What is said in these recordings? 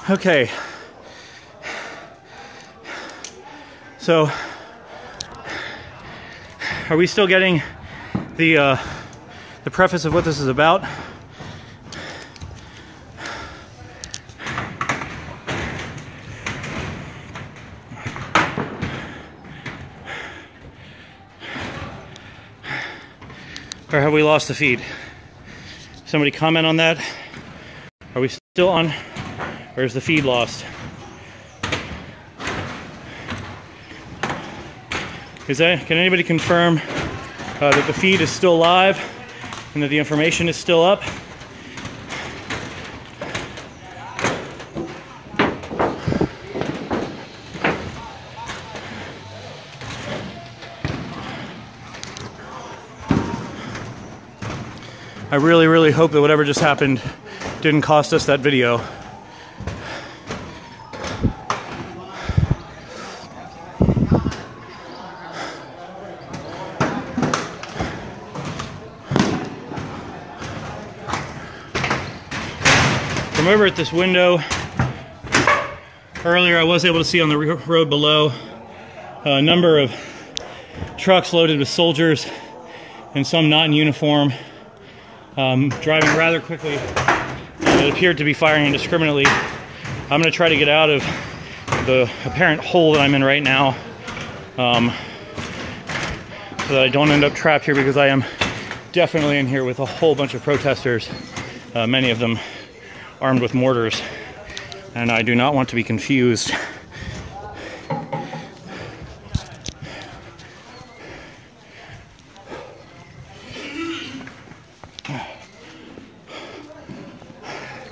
Okay. So, are we still getting the preface of what this is about? Or have we lost the feed? Somebody comment on that. Are we still on, or is the feed lost? Can anybody confirm that the feed is still live and that the information is still up? I really, really hope that whatever just happened didn't cost us that video. From over at this window, earlier I was able to see on the road below a number of trucks loaded with soldiers and some not in uniform. Driving rather quickly. It appeared to be firing indiscriminately. I'm going to try to get out of the apparent hole that I'm in right now, so that I don't end up trapped here, because I am definitely in here with a whole bunch of protesters, many of them armed with mortars, and I do not want to be confused.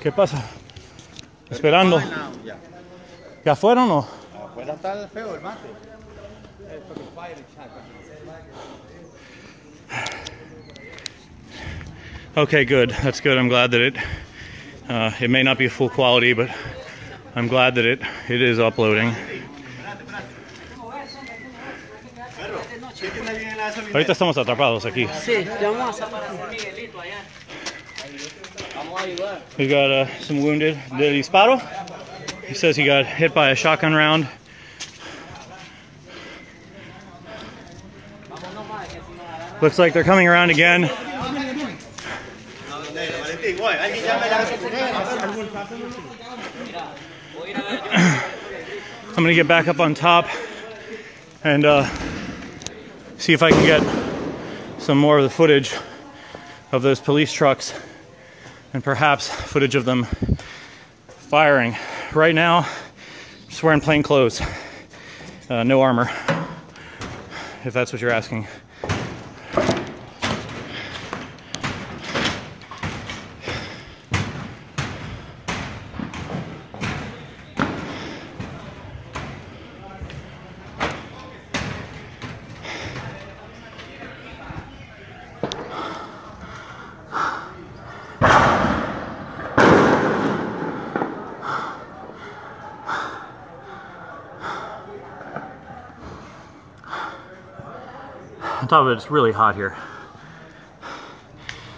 ¿Qué pasa? Esperando. ¿Ya fueron o no? Afuera está feo el mate. Okay, good. That's good. I'm glad that it may not be full quality, but I'm glad that it is uploading. Ahorita estamos atrapados aquí. Sí, vamos a pasar Miguelito allá. We've got some wounded. De disparo. He says he got hit by a shotgun round. Looks like they're coming around again. I'm gonna get back up on top and see if I can get some more of the footage of those police trucks, and perhaps footage of them firing. Right now, I'm just wearing plain clothes, no armor, if that's what you're asking. On top of it, it's really hot here.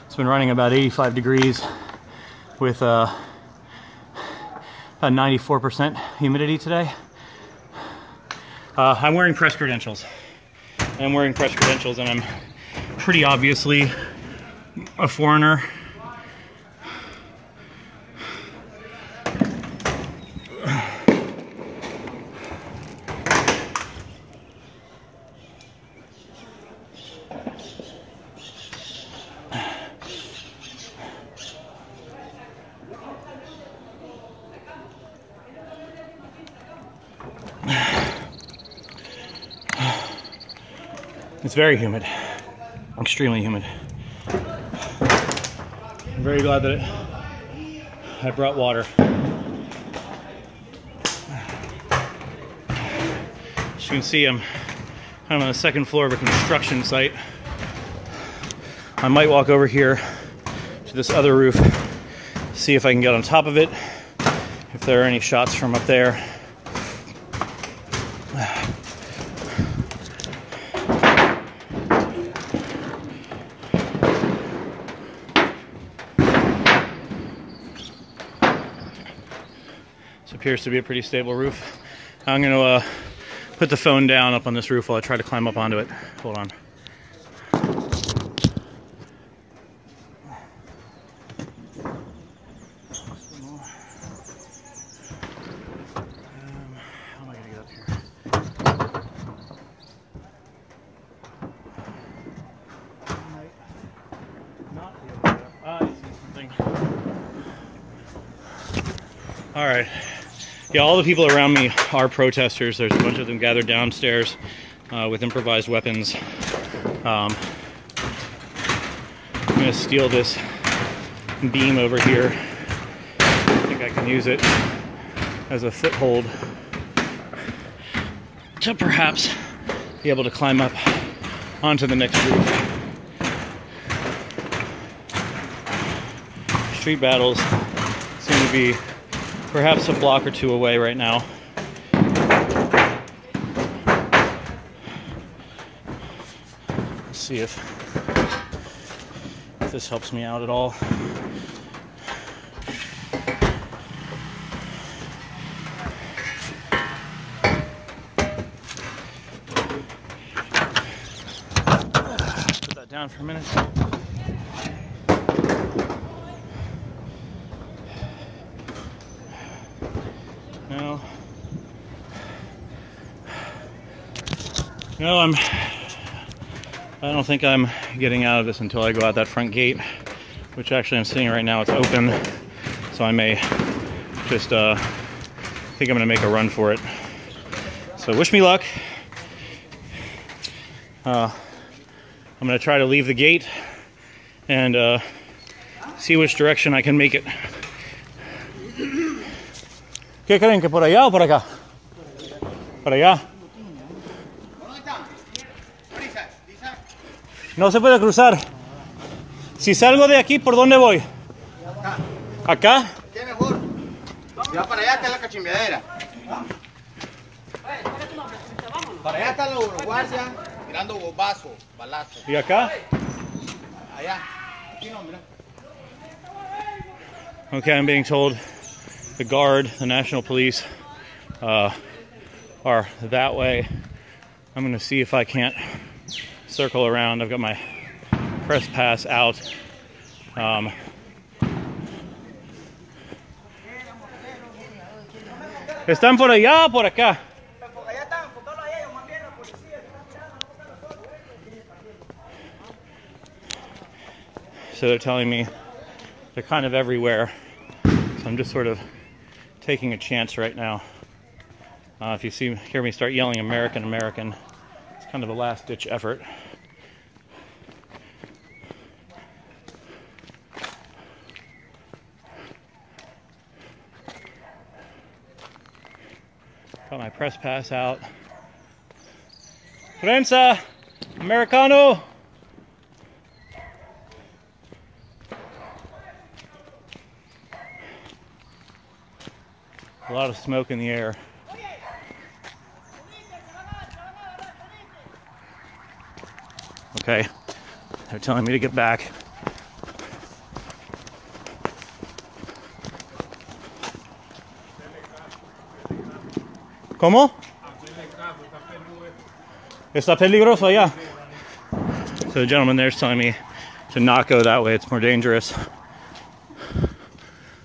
It's been running about 85 degrees with about 94% humidity today. I'm wearing press credentials. And I'm pretty obviously a foreigner. It's very humid, extremely humid. I'm very glad that I brought water. As you can see, I'm kind of on the second floor of a construction site. I might walk over here to this other roof, see if I can get on top of it, if there are any shots from up there. This appears to be a pretty stable roof. I'm going to put the phone down up on this roof while I try to climb up onto it. Hold on. How am I going to get up here? Not be able to get up. I see something. All right. Yeah, all the people around me are protesters. There's a bunch of them gathered downstairs with improvised weapons. I'm going to steal this beam over here. I think I can use it as a foothold to perhaps be able to climb up onto the next roof. Street battles seem to be perhaps a block or two away right now. Let's see if this helps me out at all. Put that down for a minute. No, I don't think I'm getting out of this until I go out that front gate, which actually I'm seeing right now. It's open, so I may just think I'm going to make a run for it. So wish me luck. I'm going to try to leave the gate and see which direction I can make it. ¿Qué creen? ¿Que por allá o por acá? Por allá. No se puede cruzar. Si salgo de aquí, ¿por dónde voy? ¿Acá? ¿Qué mejor? Ya para allá está la cachimbiadera. Para allá están los guardias tirando bombazos, balazos. ¿Y acá? Allá. Aquí no, mira. Okay, I'm being told the guard, the national police, are that way. I'm going to see if I can't circle around. I've got my press pass out. ¿Están por allá o por acá? So they're telling me they're kind of everywhere. So I'm just sort of taking a chance right now. If you hear me start yelling American, American, it's kind of a last-ditch effort. Got my press pass out. Prensa, Americano. A lot of smoke in the air. Okay, they're telling me to get back. ¿Cómo? Está peligroso allá. So the gentleman there is telling me to not go that way. It's more dangerous.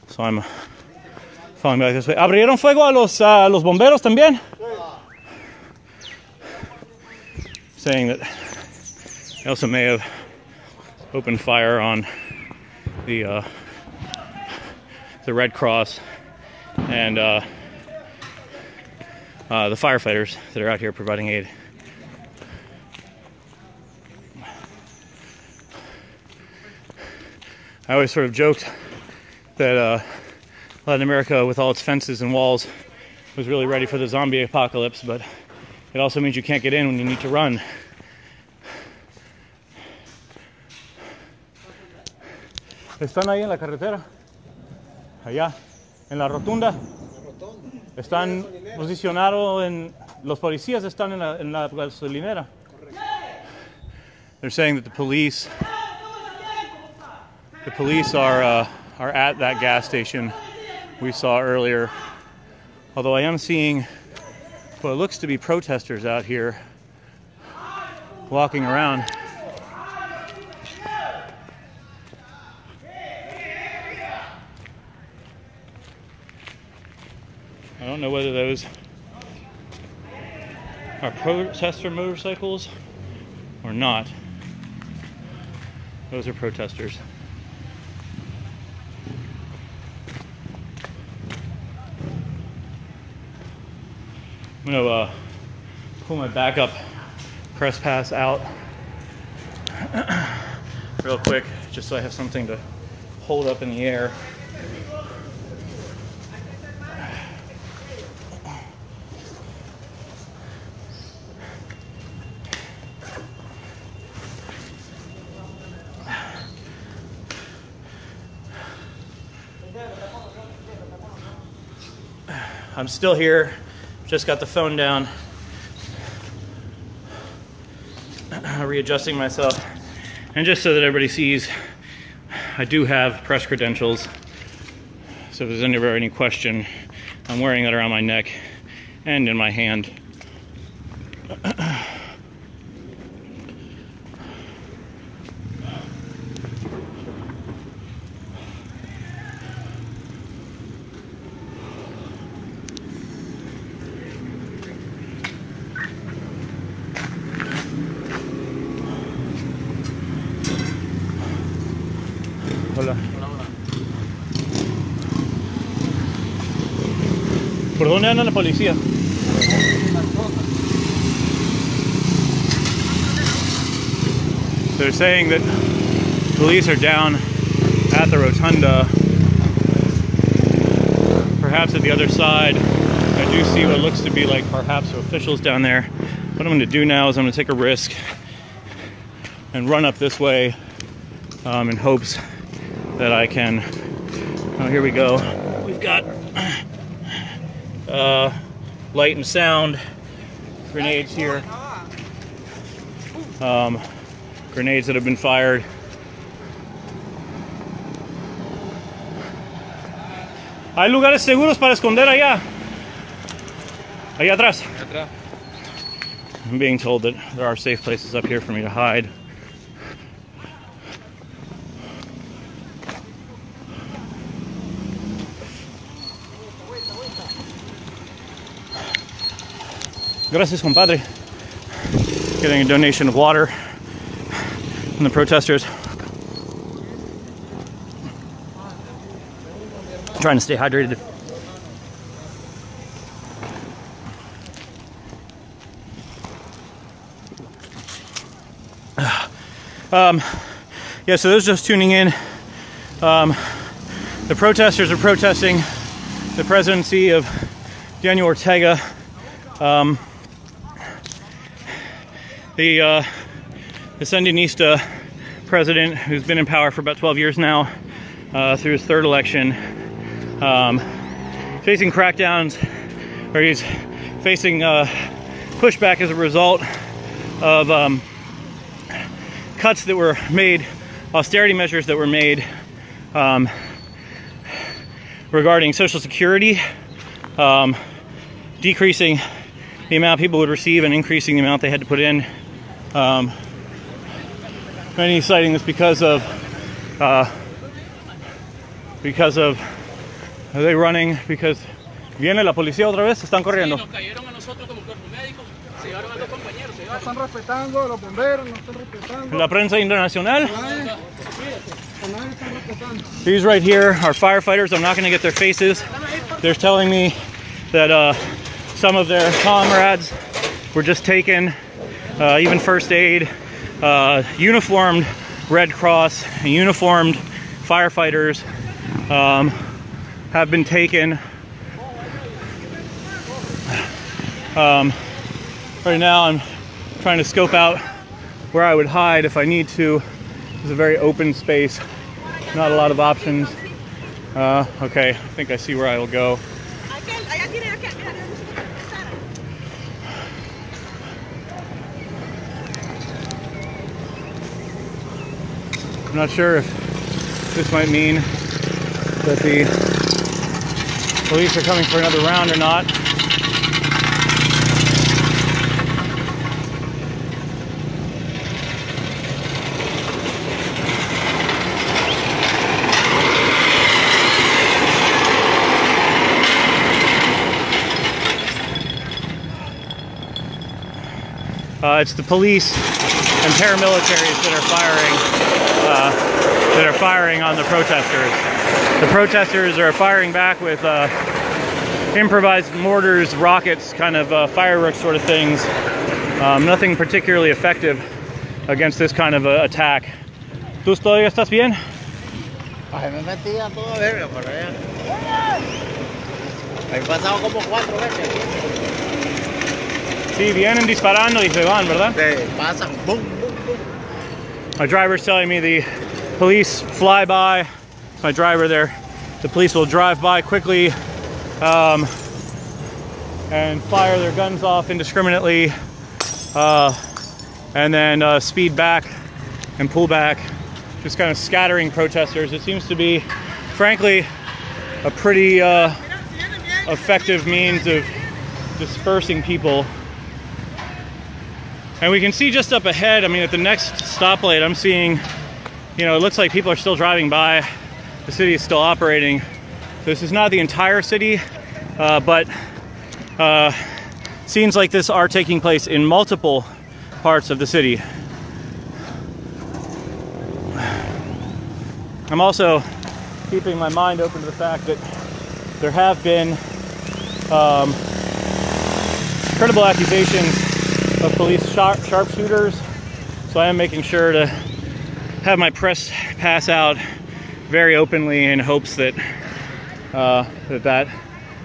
So I'm following back this way. ¿Abrieron fuego a los bomberos también? Saying that they also may have opened fire on the Red Cross and the firefighters that are out here providing aid. I always sort of joked that Latin America, with all its fences and walls, was really ready for the zombie apocalypse, but it also means you can't get in when you need to run. ¿Están ahí en la carretera? Allá, en la rotunda. Están posicionados los policías están en la gasolinera. They're saying that the police are at that gas station we saw earlier. Although I am seeing what looks to be protesters out here walking around. I don't know whether those are protester motorcycles or not. Those are protesters. I'm gonna pull my backup press pass out real quick, just so I have something to hold up in the air. I'm still here, just got the phone down, readjusting myself, and just so that everybody sees, I do have press credentials, so if there's ever any question, I'm wearing that around my neck and in my hand. Hola. ¿Por dónde anda la policía? They're saying that police are down at the rotunda. Perhaps at the other side, I do see what looks to be like perhaps officials down there. What I'm going to do now is I'm going to take a risk and run up this way in hopes that I can. Oh, here we go. We've got light and sound grenades here. Grenades that have been fired. Hay lugares seguros para esconder allá. Allá atrás. I'm being told that there are safe places up here for me to hide. Gracias, compadre. Getting a donation of water from the protesters. Trying to stay hydrated. Yeah, so those just tuning in. The protesters are protesting the presidency of Daniel Ortega. The Sandinista president, who's been in power for about 12 years now, through his third election, facing crackdowns, or he's facing pushback as a result of cuts that were made, austerity measures that were made regarding Social Security, decreasing the amount people would receive and increasing the amount they had to put in. Many citing this because of are they running? Because viene la policía otra vez, están corriendo. La prensa internacional. These right here are firefighters. I'm not going to get their faces. They're telling me that some of their comrades were just taken, even first aid, uniformed Red Cross, and uniformed firefighters have been taken. Right now I'm trying to scope out where I would hide if I need to. It's a very open space, not a lot of options. Okay, I think I see where I will go. I'm not sure if this might mean that the police are coming for another round or not. It's the police and paramilitaries that are firing on the protesters. The protesters are firing back with improvised mortars, rockets, kind of fireworks sort of things. Nothing particularly effective against this kind of attack. ¿Tú todavía estás bien? Ay, me metí a toda verga por allá. He pasado como 4 veces. Sí, vienen disparando y se van, ¿verdad? Pasan, boom, boom, boom. My driver's telling me the police fly by. My driver there. The police will drive by quickly and fire their guns off indiscriminately and then speed back and pull back, just kind of scattering protesters. It seems to be, frankly, a pretty effective means of dispersing people. And we can see just up ahead, I mean, at the next stoplight, I'm seeing, you know, it looks like people are still driving by. The city is still operating. This is not the entire city, but scenes like this are taking place in multiple parts of the city. I'm also keeping my mind open to the fact that there have been credible accusations of police sharpshooters, so I am making sure to have my press pass out very openly in hopes that that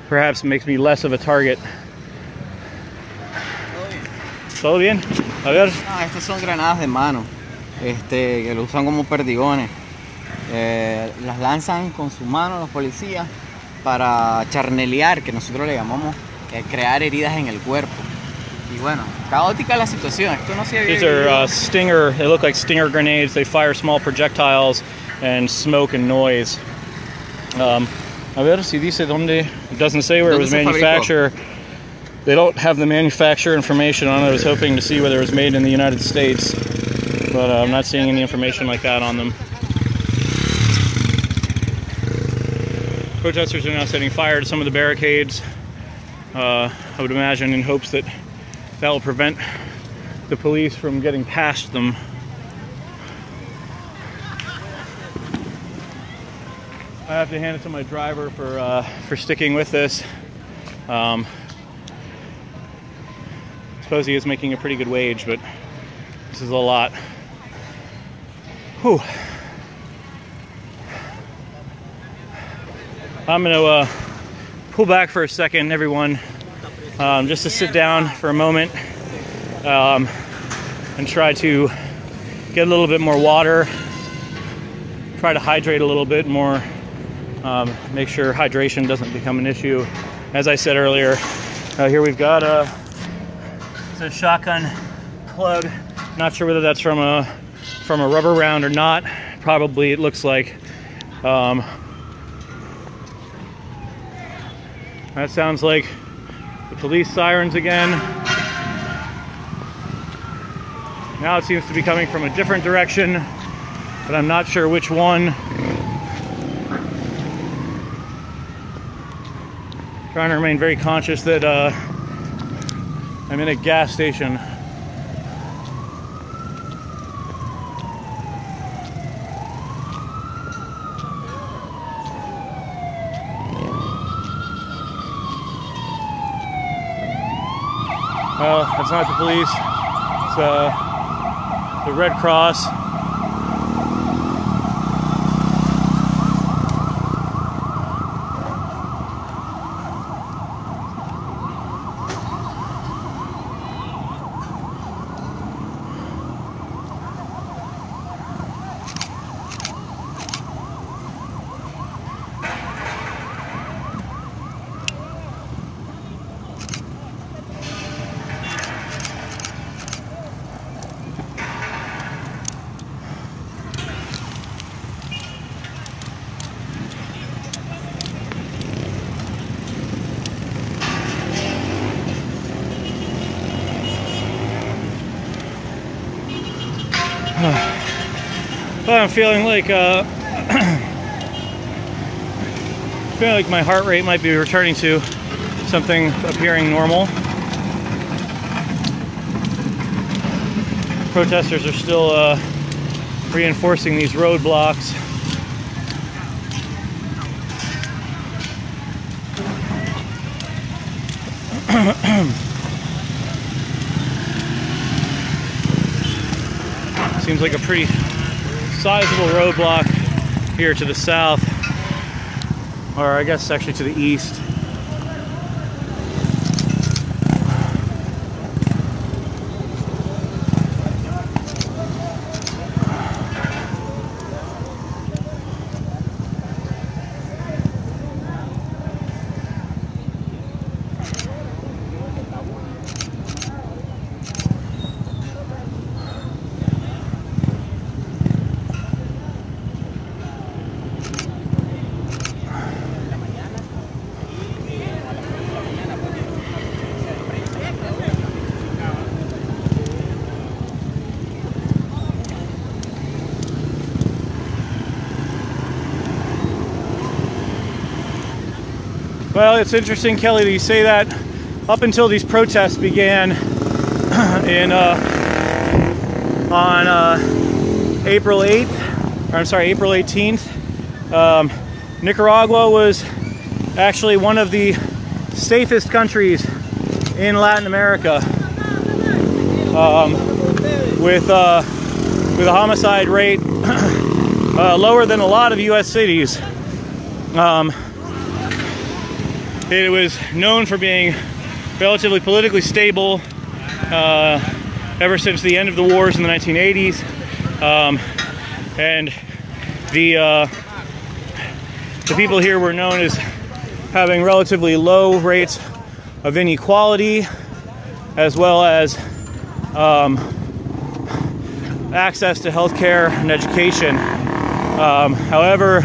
perhaps makes me less of a target. ¿Todo bien? A ver. No, estas son granadas de mano, que lo usan como perdigones. Las lanzan con su mano los policías para charnelear, que nosotros le llamamos crear heridas en el cuerpo. Y bueno, caótica la situación. Esto no se había These are stinger, they look like stinger grenades. They fire small projectiles and smoke and noise. A ver si dice dónde. It doesn't say where it was manufactured. They don't have the manufacturer information on it. I was hoping to see whether it was made in the United States, but I'm not seeing any information like that on them. Protesters are now setting fire to some of the barricades. I would imagine in hopes that that will prevent the police from getting past them. I have to hand it to my driver for sticking with this. I suppose he is making a pretty good wage, but this is a lot. Whew. I'm going to pull back for a second, everyone, just to sit down for a moment and try to get a little bit more water, try to hydrate a little bit more, make sure hydration doesn't become an issue. As I said earlier, here we've got it's a shotgun plug. Not sure whether that's from a rubber round or not. Probably it looks like. That sounds like the police sirens again. Now it seems to be coming from a different direction, but I'm not sure which one. Trying to remain very conscious that I'm in a gas station. Well, that's not the police. It's the Red Cross. Well, I'm feeling like my heart rate might be returning to something appearing normal. Protesters are still reinforcing these roadblocks. Seems like a pretty sizable roadblock here to the south, or I guess actually to the east. Well, it's interesting, Kelly, that you say that. Up until these protests began on April 8th, or I'm sorry, April 18th, Nicaragua was actually one of the safest countries in Latin America, with a homicide rate lower than a lot of U.S. cities. It was known for being relatively politically stable ever since the end of the wars in the 1980s, and the people here were known as having relatively low rates of inequality, as well as access to health care and education. However,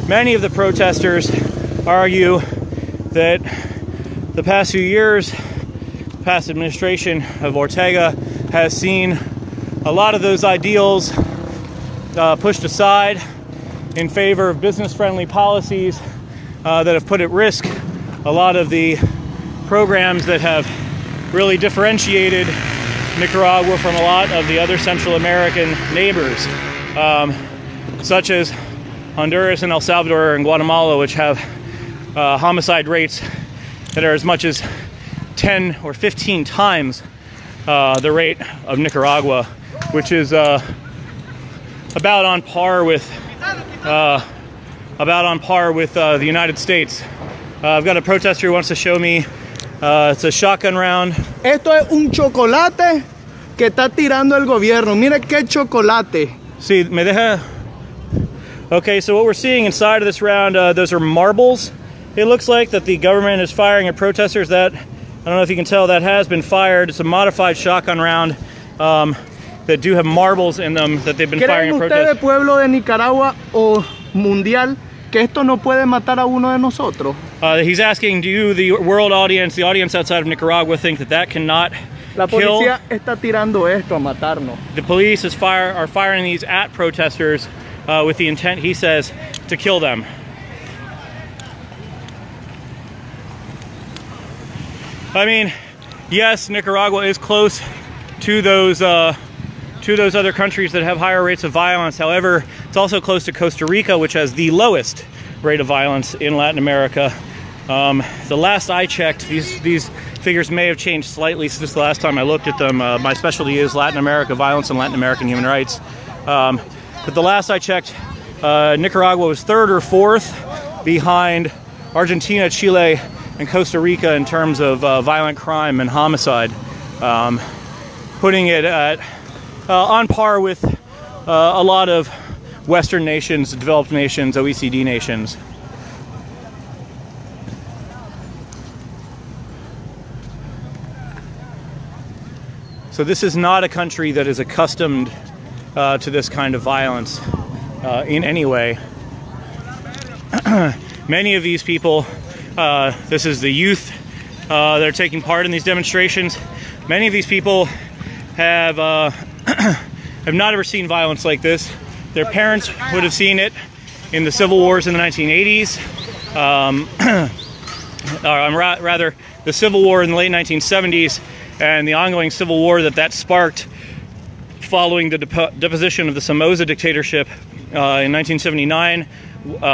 many of the protesters argue that the past few years, the past administration of Ortega has seen a lot of those ideals pushed aside in favor of business-friendly policies that have put at risk a lot of the programs that have really differentiated Nicaragua from a lot of the other Central American neighbors, such as Honduras and El Salvador and Guatemala, which have homicide rates that are as much as 10 or 15 times the rate of Nicaragua, which is about on par with the United States. I've got a protester who wants to show me. It's a shotgun round. Esto es un chocolate que está tirando el gobierno. Mira qué chocolate. See, me deja. Okay, so what we're seeing inside of this round, those are marbles. It looks like that the government is firing at protesters. That, I don't know if you can tell, that has been fired. It's a modified shotgun round that do have marbles in them that they've been firing at protesters. ¿Creen ustedes, pueblo de Nicaragua o mundial, que esto no puede matar a uno de nosotros? He's asking, do you, the world audience, the audience outside of Nicaragua, think that that cannot La policía está tirando esto a matarnos. The police are firing these at protesters with the intent, he says, to kill them. I mean, yes, Nicaragua is close to those other countries that have higher rates of violence. However, it's also close to Costa Rica, which has the lowest rate of violence in Latin America. The last I checked, these figures may have changed slightly since the last time I looked at them. My specialty is Latin America violence and Latin American human rights. But the last I checked, Nicaragua was 3rd or 4th behind Argentina, Chile, and Costa Rica in terms of violent crime and homicide, putting it at on par with a lot of Western nations, developed nations, OECD nations. So this is not a country that is accustomed to this kind of violence in any way. Many of these people, this is the youth that are taking part in these demonstrations. Many of these people have not ever seen violence like this. Their parents would have seen it in the civil wars in the 1980s. Rather, the Civil War in the late 1970s and the ongoing civil war that sparked following the deposition of the Somoza dictatorship in 1979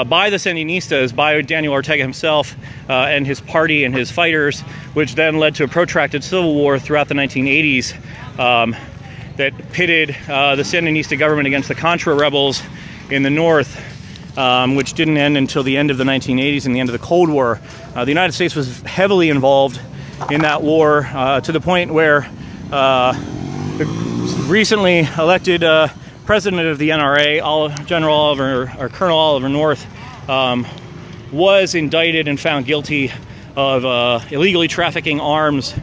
by the Sandinistas, by Daniel Ortega himself and his party and his fighters, which then led to a protracted civil war throughout the 1980s that pitted the Sandinista government against the Contra rebels in the north, which didn't end until the end of the 1980s and the end of the Cold War. The United States was heavily involved in that war to the point where the recently elected president of the NRA, Colonel Oliver North, was indicted and found guilty of illegally trafficking arms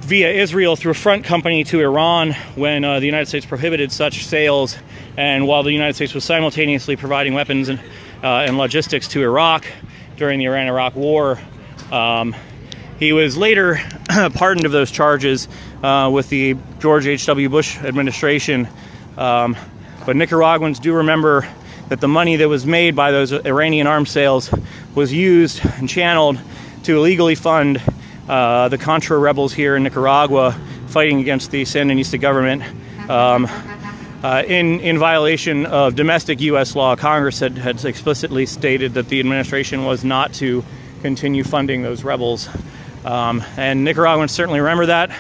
via Israel through a front company to Iran when the United States prohibited such sales, and while the United States was simultaneously providing weapons and logistics to Iraq during the Iran-Iraq War. He was later pardoned of those charges with the George H.W. Bush administration. But Nicaraguans do remember that the money that was made by those Iranian arms sales was used and channeled to illegally fund the Contra rebels here in Nicaragua fighting against the Sandinista government in violation of domestic U.S. law. Congress had explicitly stated that the administration was not to continue funding those rebels. And Nicaraguans certainly remember that.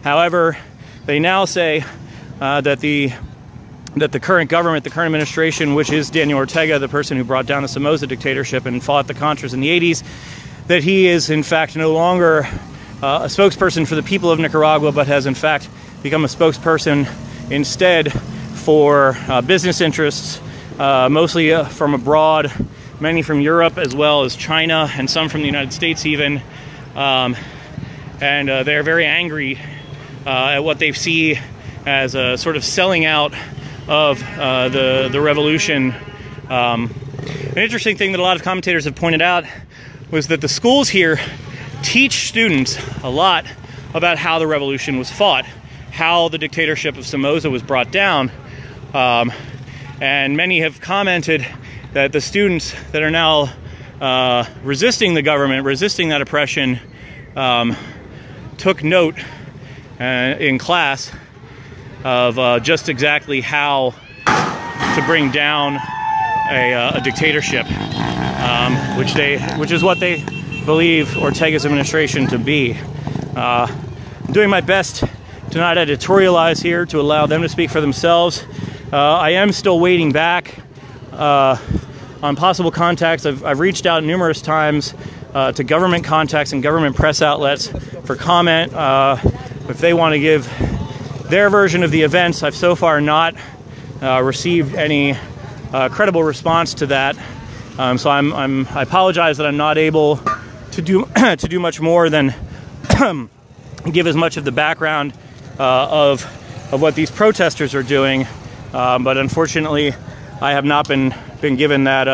However, they now say that the current government, the current administration, which is Daniel Ortega, the person who brought down the Somoza dictatorship and fought the Contras in the 80s, that he is in fact no longer a spokesperson for the people of Nicaragua, but has in fact become a spokesperson instead for business interests, mostly from abroad, many from Europe as well as China, and some from the United States even. And they're very angry at what they see as a sort of selling out of the revolution. An interesting thing that a lot of commentators have pointed out was that the schools here teach students a lot about how the revolution was fought, how the dictatorship of Somoza was brought down. And many have commented that the students that are now resisting the government, resisting that oppression, took note in class of just exactly how to bring down a dictatorship, which is what they believe Ortega's administration to be. I'm doing my best to not editorialize here, to allow them to speak for themselves. I am still waiting back on possible contacts. I've reached out numerous times to government contacts and government press outlets for comment if they want to give their version of the events. I've so far not received any credible response to that. So I apologize that I'm not able to do much more than give as much of the background of what these protesters are doing. But unfortunately, I have not been given that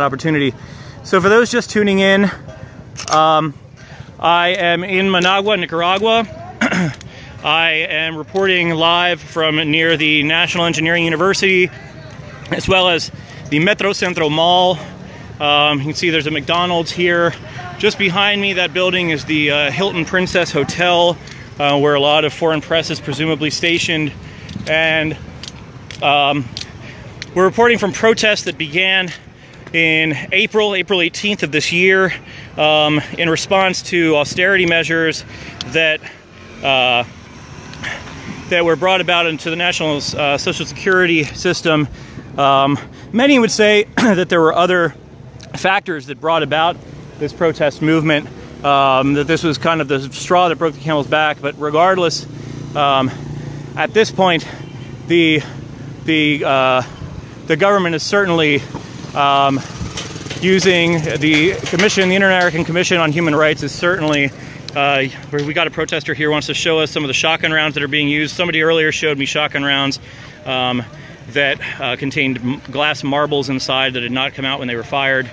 opportunity. So for those just tuning in, I am in Managua, Nicaragua. I am reporting live from near the National Engineering University, as well as the Metro Centro Mall. You can see there's a McDonald's here. Just behind me, that building is the Hilton Princess Hotel, where a lot of foreign press is presumably stationed. And we're reporting from protests that began in April 18th of this year, in response to austerity measures that were brought about into the national social security system. Many would say that there were other factors that brought about this protest movement, that this was kind of the straw that broke the camel's back. But regardless, at this point, the government is certainly using the commission, the Inter-American Commission on Human Rights is certainly, we got a protester here who wants to show us some of the shotgun rounds that are being used. Somebody earlier showed me shotgun rounds that contained glass marbles inside that had not come out when they were fired.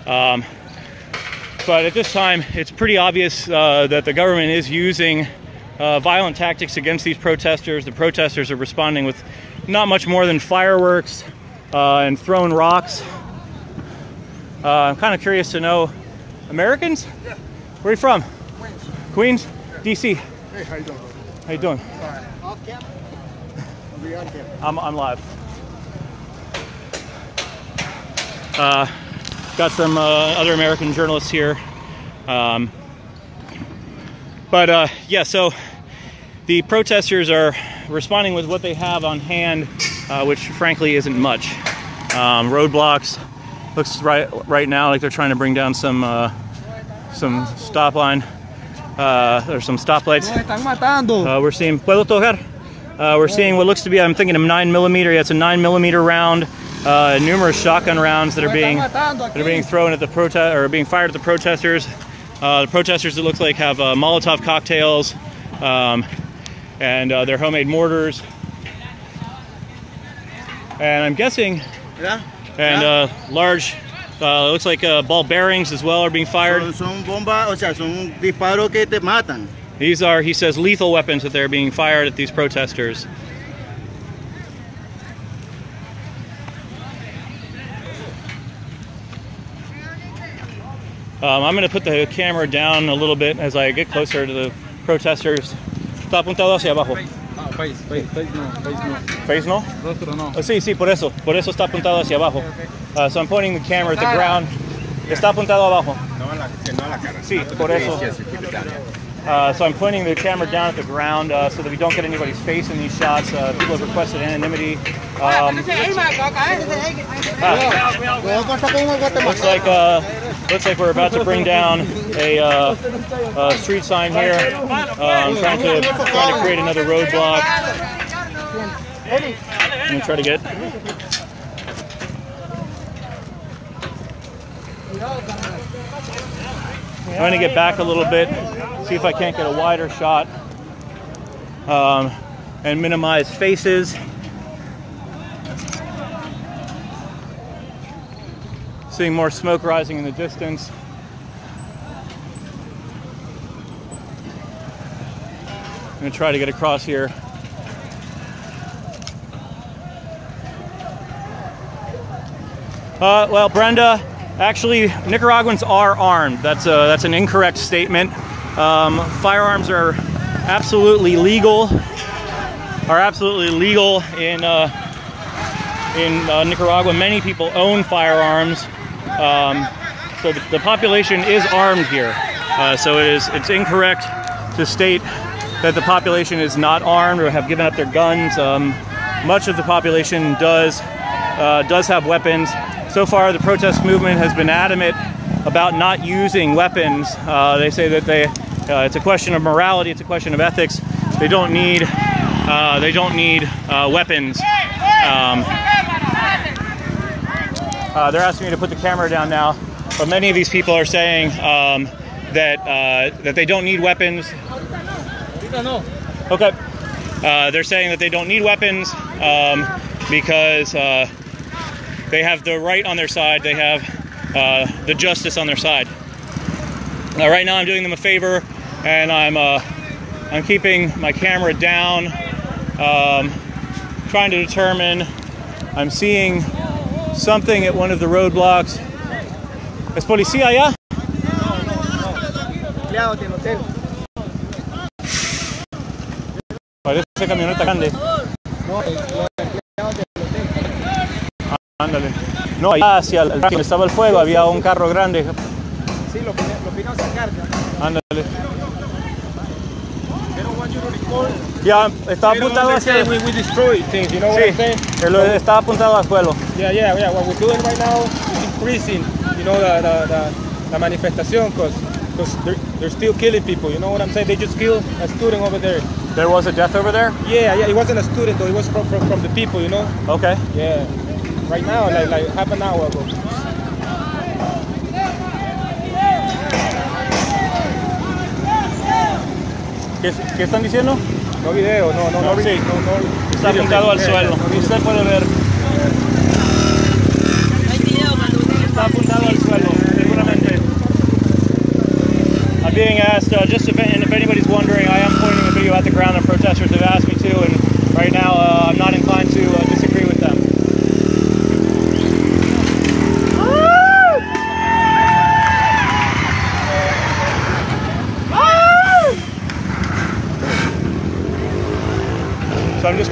But at this time, it's pretty obvious that the government is using violent tactics against these protesters. The protesters are responding with not much more than fireworks and thrown rocks. I'm kind of curious to know, Americans? Yeah. Where are you from? Queens? DC? Hey, how you doing? How you doing? Fine. Off camera? We on camera. I'm live. Got some other American journalists here. Yeah, so the protesters are responding with what they have on hand, which frankly isn't much. Roadblocks. Looks right now like they're trying to bring down some stop line or some stoplights. We're seeing ¿Puedo tocar? We're seeing what looks to be, I'm thinking, a 9mm. Yeah, it's a 9mm round. Numerous shotgun rounds that are being thrown at the protest or being fired at the protesters. The protesters, it looks like, have Molotov cocktails and their homemade mortars. And I'm guessing, large, looks like ball bearings as well are being fired. Son bombas, o sea, son disparos que te matan. These are, he says, lethal weapons that they're being fired at these protesters. I'm going to put the camera down a little bit as I get closer to the protesters. Está apuntado hacia abajo. Face no? Rostro no. Oh, sí, por eso está apuntado hacia abajo. So I'm pointing the camera at the ground. Está apuntado abajo. No a la cara. Sí, por eso. So I'm pointing the camera down at the ground so that we don't get anybody's face in these shots. People have requested anonymity. Looks like we're about to bring down a street sign here. Trying to create another roadblock. I'm gonna try to get. I'm going to get back a little bit, see if I can't get a wider shot, and minimize faces. Seeing more smoke rising in the distance. I'm going to try to get across here. Well, Brenda, actually, Nicaraguans are armed. That's an incorrect statement. Firearms are absolutely legal. In Nicaragua. Many people own firearms, so the population is armed here. So it's incorrect to state that the population is not armed or have given up their guns. Much of the population does have weapons. So far, the protest movement has been adamant about not using weapons. They say that it's a question of morality, it's a question of ethics. They don't need weapons. They're asking me to put the camera down now, but many of these people are saying that they don't need weapons. Okay. They're saying that they don't need weapons because they have the right on their side. They have the justice on their side. Right now, I'm doing them a favor, and I'm keeping my camera down, trying to determine. I'm seeing something at one of the roadblocks. ¿Es policía allá? Parece camioneta grande. Ándale. No, allá hacia donde estaba el fuego había un carro grande. Sí, lo vino a sacar. Ándale. Ya, estaba apuntado hacia... We destroy things, you know what I'm saying? Sí, estaba apuntado al suelo. Yeah. What we're doing right now is increasing, you know, the manifestation, because they're still killing people, you know what I'm saying? They just killed a student over there. There was a death over there? Yeah, it wasn't a student though, it was from the people, you know? Okay. Yeah. Right now, like half an hour ago. ¿Qué están diciendo? No video, no. Sí. Está apuntado al suelo. Usted puede ver. Está apuntado al suelo, seguramente. I'm being asked, just if anybody's wondering, I am pointing the video at the ground. The protesters have asked me to, and right now I'm not inclined to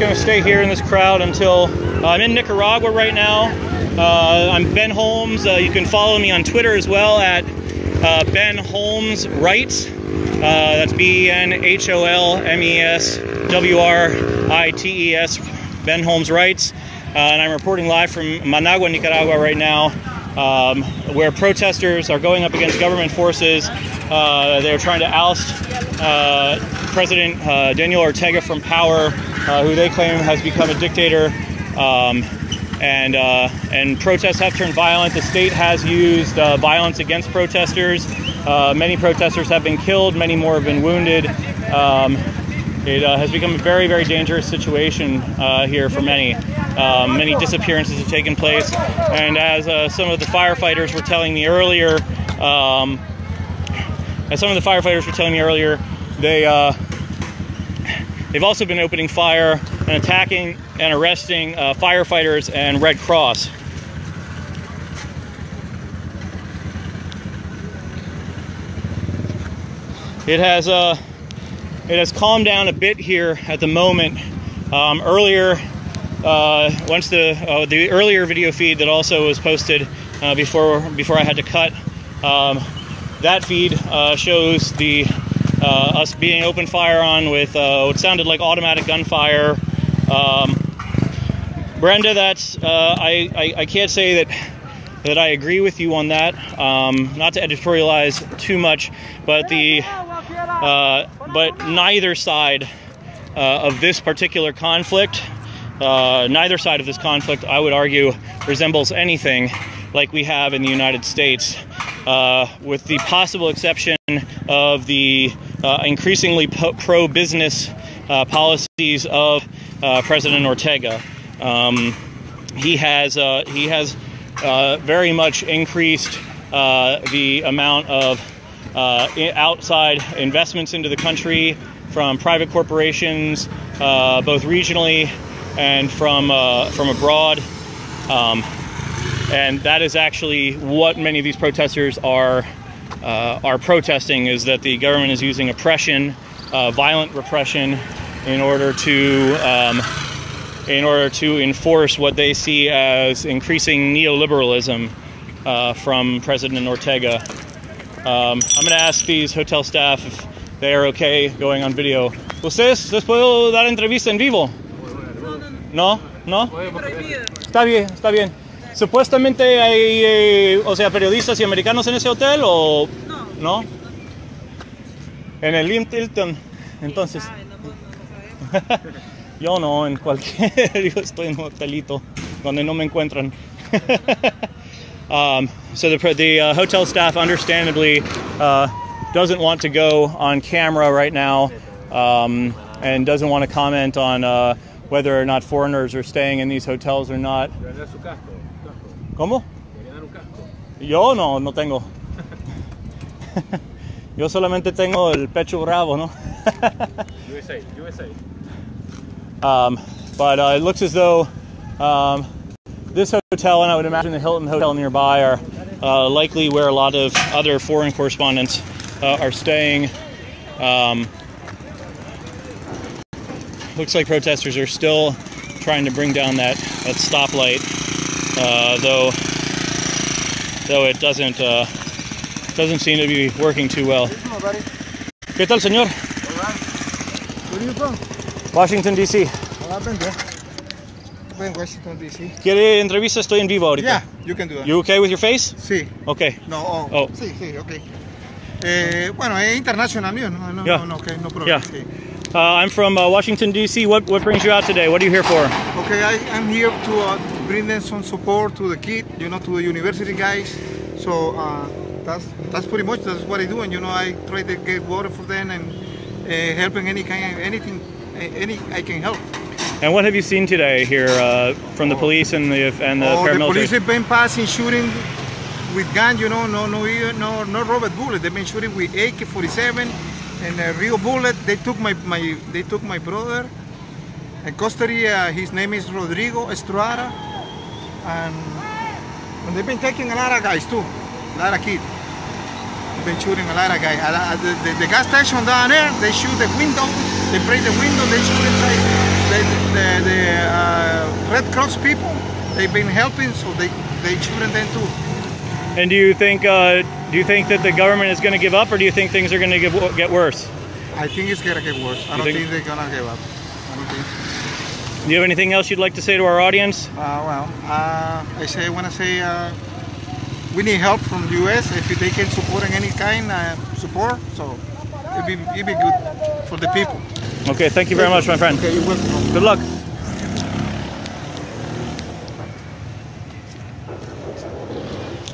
going to stay here in this crowd until I'm in Nicaragua right now. I'm Ben Holmes. You can follow me on Twitter as well at Ben Holmes Writes. That's BenHolmesWrites. Ben Holmes Writes. And I'm reporting live from Managua, Nicaragua right now, where protesters are going up against government forces. They're trying to oust President Daniel Ortega from power, who they claim has become a dictator. And protests have turned violent. The state has used violence against protesters. Many protesters have been killed. Many more have been wounded. It has become a very, very dangerous situation here for many. Many disappearances have taken place. And as some of the firefighters were telling me earlier, they've also been opening fire and attacking and arresting firefighters and Red Cross. It has calmed down a bit here at the moment. Earlier, once the earlier video feed that also was posted before I had to cut, that feed shows the us being open fire on with what sounded like automatic gunfire. Brenda, that's I can't say that I agree with you on that. Not to editorialize too much, but but neither side of this particular conflict, neither side of this conflict, I would argue, resembles anything like we have in the United States, with the possible exception of the increasingly pro-business policies of President Ortega. He has very much increased the amount of outside investments into the country from private corporations, both regionally and from abroad. And that is actually what many of these protesters are protesting, is that the government is using oppression, violent repression, in order to enforce what they see as increasing neoliberalism from President Ortega. I'm going to ask these hotel staff if they are okay going on video. ¿Ustedes les puedo dar entrevista en vivo? No, no. Está bien, está bien. Supuestamente hay, o sea, periodistas y americanos en ese hotel, o no. En el Hilton, entonces. Yo no, en cualquier, yo estoy en un hotelito donde no me encuentran. So the hotel staff understandably doesn't want to go on camera right now, and doesn't want to comment on whether or not foreigners are staying in these hotels or not. ¿Cómo? Yo no tengo. Yo solamente tengo el pecho bravo, ¿no? USA. But it looks as though this hotel, and I would imagine the Hilton Hotel nearby, are likely where a lot of other foreign correspondents are staying. Looks like protesters are still trying to bring down that stoplight, though it doesn't seem to be working too well. ¿Qué tal, señor? Where are you from? Washington, D.C. Washington, D.C. ¿Quiere entrevista? Estoy en vivo ahorita. Yeah, you can do that. You okay with your face? Sí. Okay. No, Oh. Sí, okay. Bueno, es international news, no, Yeah. no, okay, no problem. Yeah. Sí. I'm from Washington, D.C. What brings you out today? What are you here for? Okay, I'm here to bring them some support to the kids, to the university guys. So that's pretty much that's what I do, and I try to get water for them and helping anything I can help. And what have you seen today here from the police and the paramilitary? The police have been passing, shooting with guns, no rubber bullet. They've been shooting with AK-47 and a real bullet. They took my brother in custody. His name is Rodrigo Estrada, and they've been taking a lot of guys too, a lot of kids. They've been shooting a lot of guys. The gas station down there, they shoot the window, they break the window, they shoot inside. the Red Cross people, they've been helping, so they shouldn't then too. And do you think that the government is going to give up, or do you think things are going to get worse? I think it's gonna get worse. I don't think they're gonna give up. I don't think so. Do you have anything else you'd like to say to our audience? I want to say we need help from the U.S. if they can support in any kind support. So it'd be good for the people. Okay, thank you very much, my friend. Okay, you're welcome. Good luck.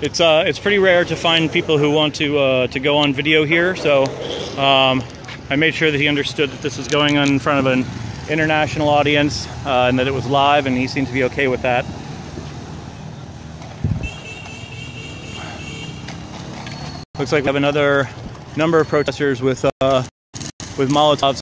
It's pretty rare to find people who want to go on video here, so I made sure that he understood that this was going on in front of an international audience and that it was live, and he seemed to be okay with that. Looks like we have another number of protesters with Molotovs